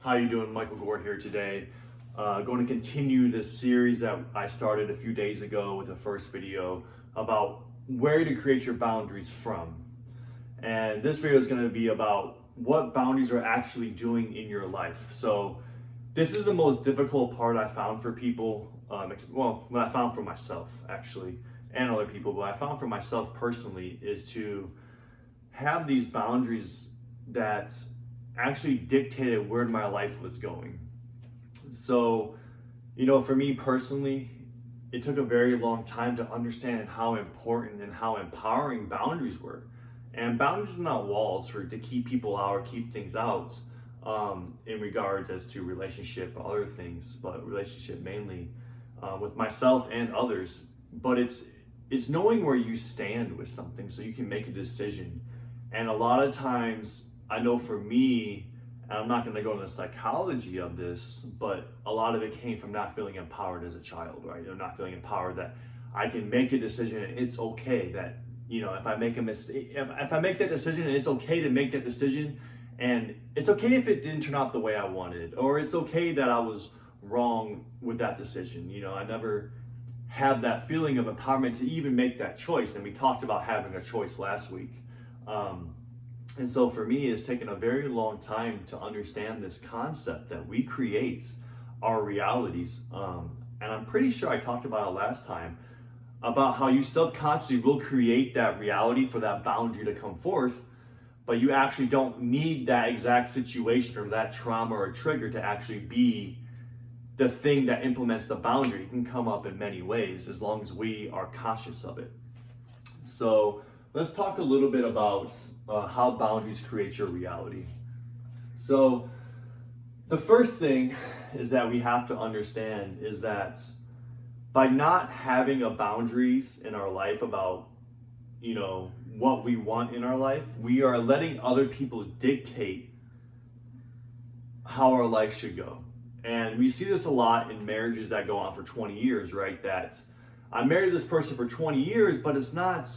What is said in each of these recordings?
How you doing? Michael Gore here today. Going to continue this series that I started a few days ago with the first video about where to create your boundaries from. And this video is going to be about what boundaries are actually doing in your life. So this is the most difficult part I found for people, what I found for myself actually, and other people, but I found for myself personally is to have these boundaries that actually dictated where my life was going. So, for me personally, it took a very long time to understand how important and how empowering boundaries were. And boundaries are not walls to keep people out or keep things out in regards as to relationship, other things, but relationship mainly with myself and others. But it's knowing where you stand with something so you can make a decision. And a lot of times, I know for me, and I'm not going to go into the psychology of this, but a lot of it came from not feeling empowered as a child, right? Not feeling empowered that I can make a decision and it's okay that, if I make a mistake, if I make that decision and it's okay to make that decision, and it's okay if it didn't turn out the way I wanted, or it's okay that I was wrong with that decision. I never had that feeling of empowerment to even make that choice. And we talked about having a choice last week. And so for me, it's taken a very long time to understand this concept that we create our realities. And I'm pretty sure I talked about it last time about how you subconsciously will create that reality for that boundary to come forth, but you actually don't need that exact situation or that trauma or trigger to actually be the thing that implements the boundary. It can come up in many ways as long as we are conscious of it. So let's talk a little bit about how boundaries create your reality. So the first thing is that we have to understand is that by not having a boundaries in our life about, what we want in our life, we are letting other people dictate how our life should go. And we see this a lot in marriages that go on for 20 years, right? That I married this person for 20 years, but it's not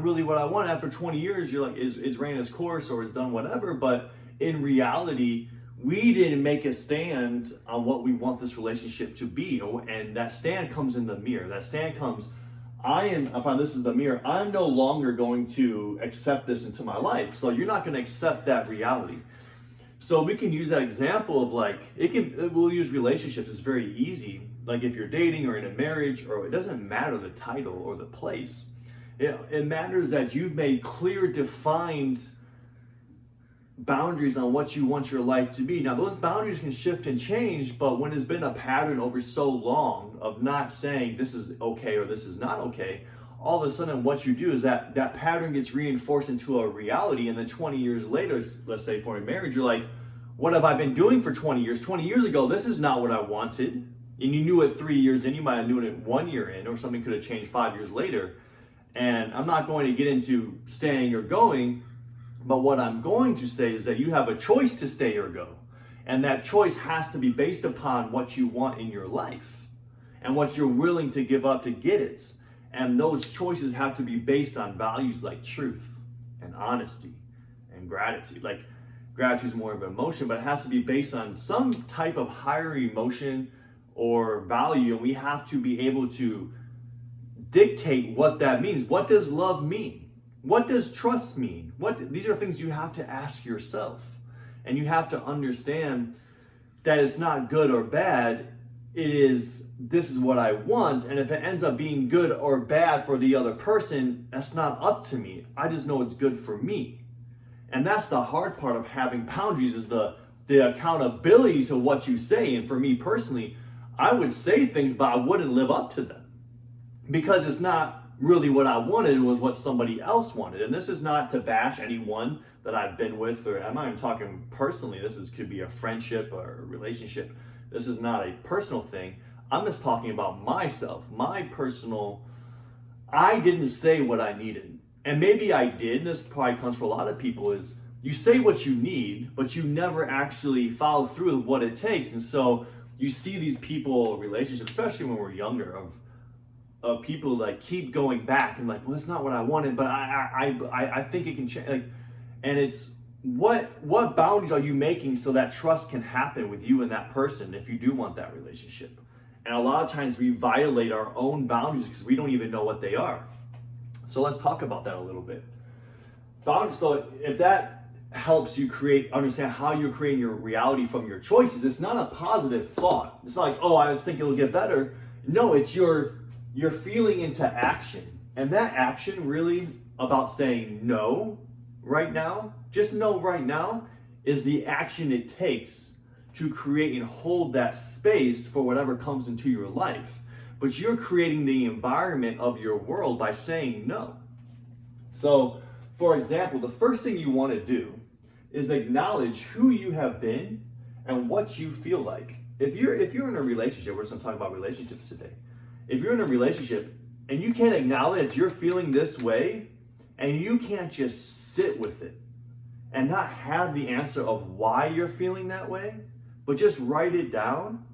really what I want. After 20 years, you're like, it's ran its course or it's done whatever. But in reality, we didn't make a stand on what we want this relationship to be. And that stand comes in the mirror. That stand comes, this is the mirror, I'm no longer going to accept this into my life. So you're not going to accept that reality. So we can use that example of we'll use relationships. It's very easy. Like if you're dating or in a marriage, or it doesn't matter the title or the place. It matters that you've made clear, defined boundaries on what you want your life to be. Now, those boundaries can shift and change, but when it's been a pattern over so long of not saying this is okay or this is not okay, all of a sudden what you do is that pattern gets reinforced into a reality, and then 20 years later, let's say for a marriage, you're like, what have I been doing for 20 years? 20 years ago, this is not what I wanted. And you knew it 3 years in, you might have known it 1 year in, or something could have changed 5 years later. And I'm not going to get into staying or going, but what I'm going to say is that you have a choice to stay or go. And that choice has to be based upon what you want in your life and what you're willing to give up to get it. And those choices have to be based on values like truth and honesty and gratitude. Like gratitude is more of an emotion, but it has to be based on some type of higher emotion or value. And we have to be able to dictate what that means. What does love mean? What does trust mean? These are things you have to ask yourself. And you have to understand that it's not good or bad. This is what I want. And if it ends up being good or bad for the other person, that's not up to me. I just know it's good for me. And that's the hard part of having boundaries, is the accountability to what you say. And for me personally, I would say things, but I wouldn't live up to them, because it's not really what I wanted, it was what somebody else wanted. And this is not to bash anyone that I've been with, or I'm not even talking personally. Could be a friendship or a relationship. This is not a personal thing. I'm just talking about myself, I didn't say what I needed. And maybe I did, and this probably comes for a lot of people, is you say what you need, but you never actually follow through with what it takes. And so you see these people, relationships, especially when we're younger, of people like keep going back and like, well, that's not what I wanted, but I think it can change. And it's what boundaries are you making so that trust can happen with you and that person if you do want that relationship? And a lot of times we violate our own boundaries because we don't even know what they are. So let's talk about that a little bit. So if that helps you understand how you're creating your reality from your choices, it's not a positive thought. It's not like, oh, I was thinking it'll get better. No, it's you're feeling into action. And that action really about saying no right now, just no right now, is the action it takes to create and hold that space for whatever comes into your life. But you're creating the environment of your world by saying no. So, for example, the first thing you want to do is acknowledge who you have been and what you feel like. If you're in a relationship, we're just going to talk about relationships today. If you're in a relationship and you can't acknowledge you're feeling this way, and you can't just sit with it and not have the answer of why you're feeling that way, but just write it down,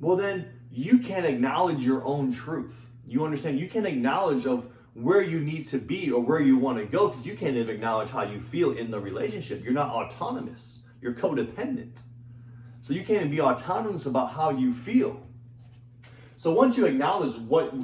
well then you can't acknowledge your own truth. You understand? You can't acknowledge of where you need to be or where you want to go because you can't even acknowledge how you feel in the relationship. You're not autonomous. You're codependent. So you can't even be autonomous about how you feel. So once you acknowledge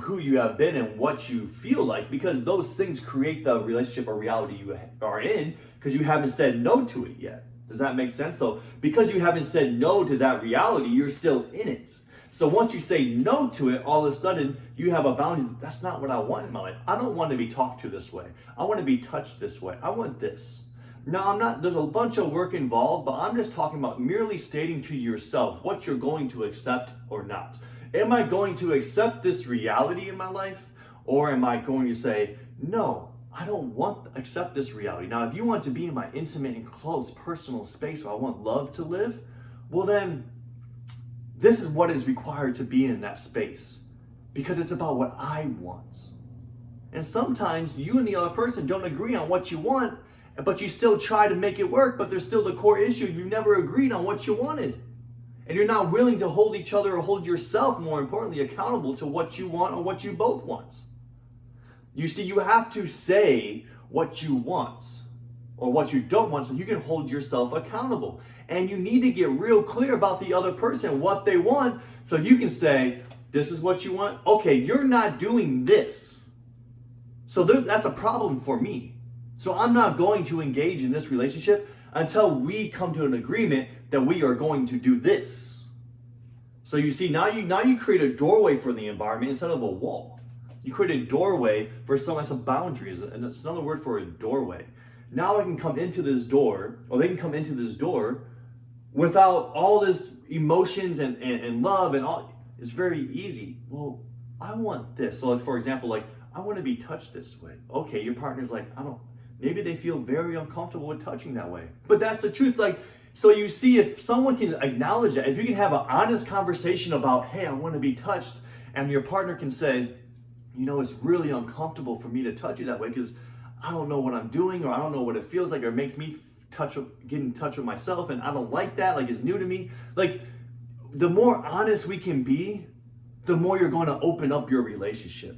who you have been and what you feel like, because those things create the relationship or reality you are in, because you haven't said no to it yet. Does that make sense? So because you haven't said no to that reality, you're still in it. So once you say no to it, all of a sudden you have a boundary. That's not what I want in my life. I don't want to be talked to this way. I want to be touched this way. I want this. Now, I'm not, there's a bunch of work involved, but I'm just talking about merely stating to yourself what you're going to accept or not. Am I going to accept this reality in my life? Or am I going to say, no, I don't want to accept this reality. Now, if you want to be in my intimate and close personal space where I want love to live, well then, this is what is required to be in that space. Because it's about what I want. And sometimes you and the other person don't agree on what you want, but you still try to make it work, but there's still the core issue. You never agreed on what you wanted. And you're not willing to hold each other or hold yourself, more importantly, accountable to what you want or what you both want. You see, you have to say what you want or what you don't want so you can hold yourself accountable. And you need to get real clear about the other person, what they want, so you can say, this is what you want. Okay, you're not doing this. So that's a problem for me. So I'm not going to engage in this relationship until we come to an agreement that we are going to do this. So you see, now you create a doorway for the environment instead of a wall. You create a doorway for some boundaries, and that's another word for a doorway. Now I can come into this door, or they can come into this door without all this emotions and love and all. It's very easy. Well, I want this. So like, for example, like, I want to be touched this way. Okay, your partner's like, maybe they feel very uncomfortable with touching that way. But that's the truth. Like, so you see, if someone can acknowledge that, if you can have an honest conversation about, hey, I want to be touched, and your partner can say, it's really uncomfortable for me to touch you that way because I don't know what I'm doing, or I don't know what it feels like, or it makes me get in touch with myself, and I don't like that, like it's new to me. Like, the more honest we can be, the more you're going to open up your relationship.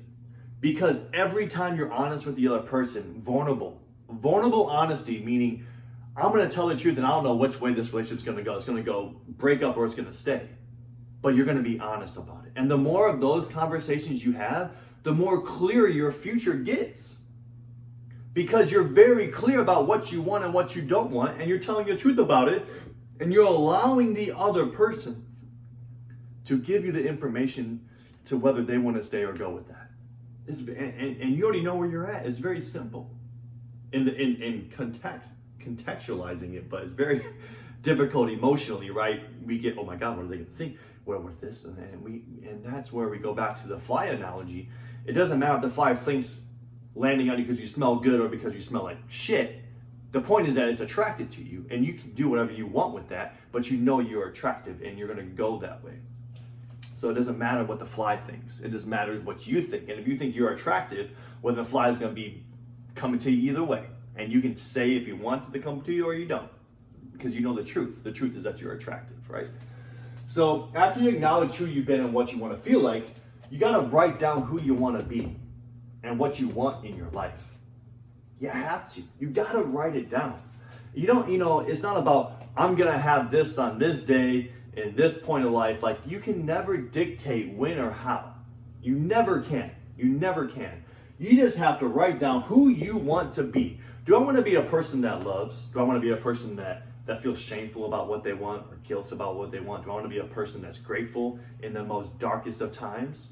Because every time you're honest with the other person, vulnerable honesty, meaning I'm going to tell the truth and I don't know which way this relationship's going to go. It's going to go break up or it's going to stay. But you're going to be honest about it. And the more of those conversations you have, the more clear your future gets. Because you're very clear about what you want and what you don't want, and you're telling the truth about it, and you're allowing the other person to give you the information to whether they want to stay or go with that. And you already know where you're at. It's very simple in contextualizing it, but it's very difficult emotionally, right? We get, oh my God, what are they going to think? What with this? And that's where we go back to the fly analogy. It doesn't matter if the fly thinks landing on you because you smell good or because you smell like shit. The point is that it's attracted to you, and you can do whatever you want with that, but you know you're attractive and you're going to go that way. So it doesn't matter what the fly thinks. It just matters what you think. And if you think you're attractive, well, the fly is going to be coming to you either way. And you can say if you want it to come to you or you don't, because you know the truth. The truth is that you're attractive, right? So after you acknowledge who you've been and what you want to feel like, you got to write down who you want to be and what you want in your life. You have to. You got to write it down. It's not about, I'm going to have this on this day in this point of life. Like, you can never dictate when or how. You never can. You never can. You just have to write down who you want to be. Do I want to be a person that loves? Do I want to be a person that feels shameful about what they want or guilt about what they want? Do I want to be a person that's grateful in the most darkest of times?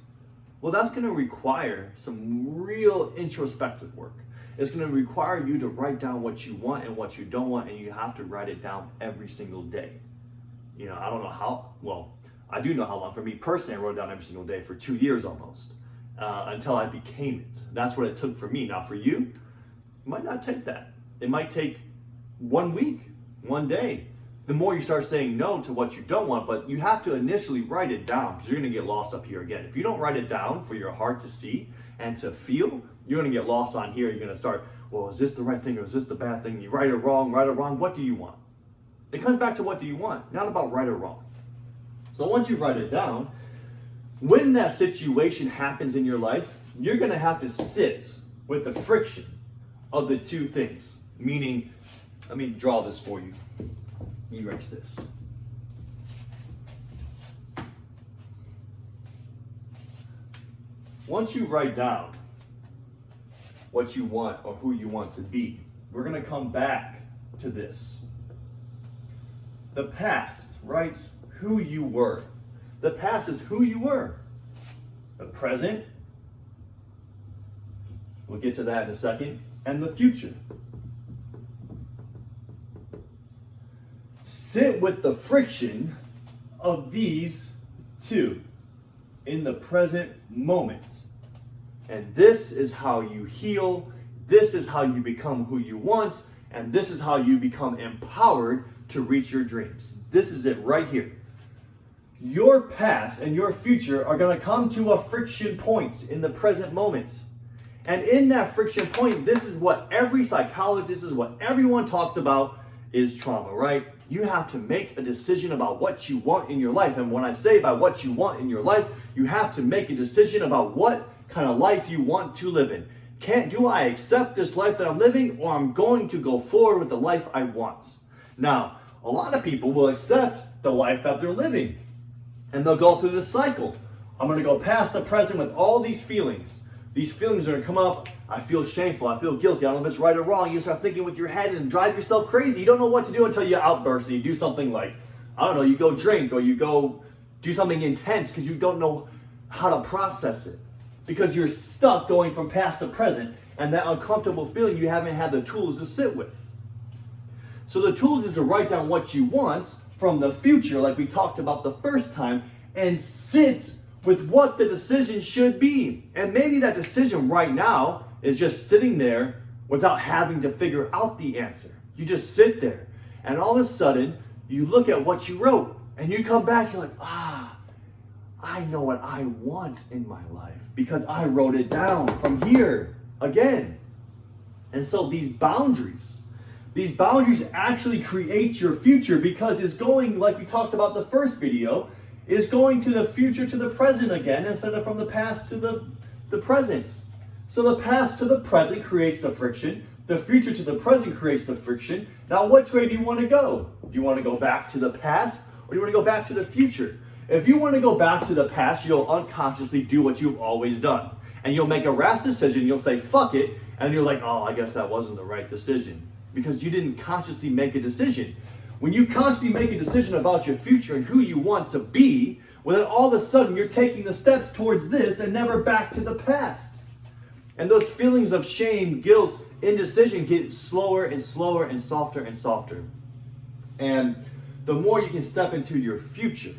Well, that's going to require some real introspective work. It's going to require you to write down what you want and what you don't want, and you have to write it down every single day. I don't know how, well, I do know how long. For me personally, I wrote it down every single day for 2 years almost, until I became it. That's what it took for me. Now for you, it might not take that. It might take 1 week, 1 day. The more you start saying no to what you don't want, but you have to initially write it down, because you're going to get lost up here again. If you don't write it down for your heart to see and to feel, you're going to get lost on here. You're going to start, well, is this the right thing or is this the bad thing? You right or wrong, what do you want? It comes back to what do you want, not about right or wrong. So once you write it down, when that situation happens in your life, you're going to have to sit with the friction of the two things. Meaning, let me draw this for you. Erase this. Once you write down what you want or who you want to be, we're going to come back to this. The past writes who you were. The past is who you were. The present, we'll get to that in a second, and the future. Sit with the friction of these two in the present moment. And this is how you heal. This is how you become who you want. And this is how you become empowered to reach your dreams. This is it right here. Your past and your future are going to come to a friction point in the present moment. And in that friction point, this is what every psychologist, this is what everyone talks about, is trauma, right? You have to make a decision about what you want in your life. And when I say about what you want in your life, you have to make a decision about what kind of life you want to live in. Do I accept this life that I'm living, or I'm going to go forward with the life I want? Now, a lot of people will accept the life that they're living, and they'll go through this cycle. I'm going to go past the present with all these feelings. These feelings are going to come up. I feel shameful. I feel guilty. I don't know if it's right or wrong. You start thinking with your head and drive yourself crazy. You don't know what to do until you outburst and you do something like, I don't know, you go drink or you go do something intense because you don't know how to process it. Because you're stuck going from past to present, and that uncomfortable feeling you haven't had the tools to sit with. So the tools is to write down what you want from the future, like we talked about the first time, and sit with what the decision should be. And maybe that decision right now is just sitting there without having to figure out the answer. You just sit there, and all of a sudden, you look at what you wrote, and you come back, you're like, I know what I want in my life because I wrote it down from here again. And so these boundaries actually create your future, because it's going, like we talked about the first video, is going to the future to the present again instead of from the past to the present. So the past to the present creates the friction. The future to the present creates the friction. Now, which way do you want to go? Do you want to go back to the past, or do you want to go back to the future? If you want to go back to the past, you'll unconsciously do what you've always done. And you'll make a rash decision. You'll say, fuck it. And you're like, oh, I guess that wasn't the right decision. Because you didn't consciously make a decision. When you consciously make a decision about your future and who you want to be, well, then all of a sudden you're taking the steps towards this and never back to the past. And those feelings of shame, guilt, indecision get slower and slower and softer and softer. And the more you can step into your future,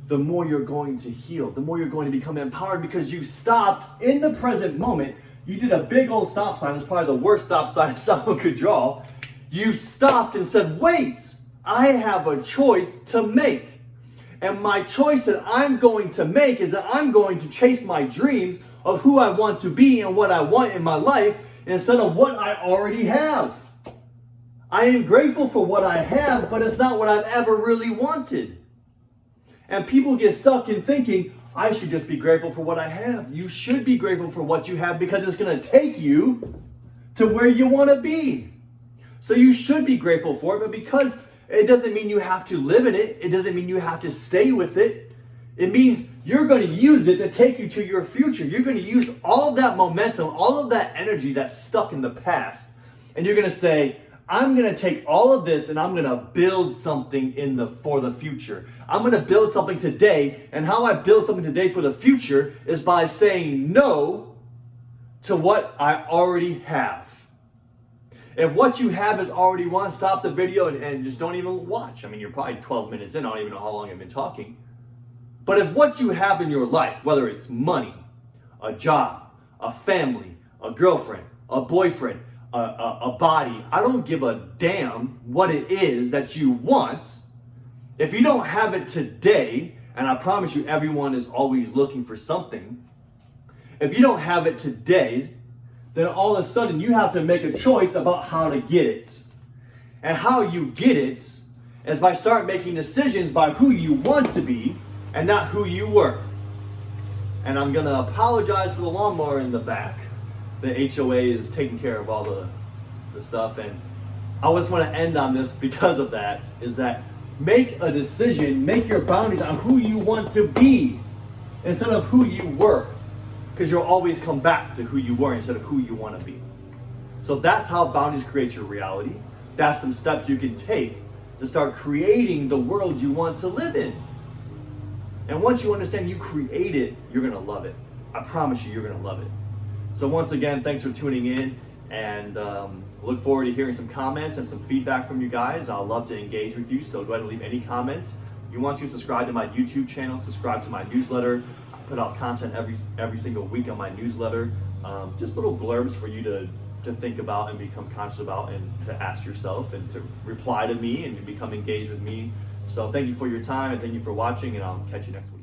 the more you're going to heal, the more you're going to become empowered, because you stopped in the present moment. You did a big old stop sign. It's probably the worst stop sign someone could draw. You stopped and said, wait, I have a choice to make. And my choice that I'm going to make is that I'm going to chase my dreams of who I want to be and what I want in my life instead of what I already have. I am grateful for what I have, but it's not what I've ever really wanted. And people get stuck in thinking, I should just be grateful for what I have. You should be grateful for what you have, because it's going to take you to where you want to be. So you should be grateful for it, but because it doesn't mean you have to live in it, it doesn't mean you have to stay with it. It means you're going to use it to take you to your future. You're going to use all of that momentum, all of that energy that's stuck in the past, and you're going to say, I'm going to take all of this and I'm going to build something for the future. I'm going to build something today, and how I build something today for the future is by saying no to what I already have. If what you have is already won, stop the video and just don't even watch. I mean, you're probably 12 minutes in. I don't even know how long I've been talking. But if what you have in your life, whether it's money, a job, a family, a girlfriend, a boyfriend, a body, I don't give a damn what it is that you want. If you don't have it today, and I promise you everyone is always looking for something, if you don't have it today, then all of a sudden you have to make a choice about how to get it. And how you get it is by start making decisions by who you want to be and not who you were. And I'm gonna apologize for the lawnmower in the back. The HOA is taking care of all the stuff, and I just want to end on this because of that, is that make a decision, make your boundaries on who you want to be instead of who you were, because you'll always come back to who you were instead of who you want to be. So that's how boundaries create your reality. That's some steps you can take to start creating the world you want to live in. And once you understand you create it, you're going to love it. I promise you, you're going to love it. So once again, thanks for tuning in, and look forward to hearing some comments and some feedback from you guys. I'll love to engage with you, so go ahead and leave any comments. If you want to, subscribe to my YouTube channel, subscribe to my newsletter. I put out content every single week on my newsletter. Just little blurbs for you to think about and become conscious about, and to ask yourself and to reply to me and to become engaged with me. So thank you for your time, and thank you for watching, and I'll catch you next week.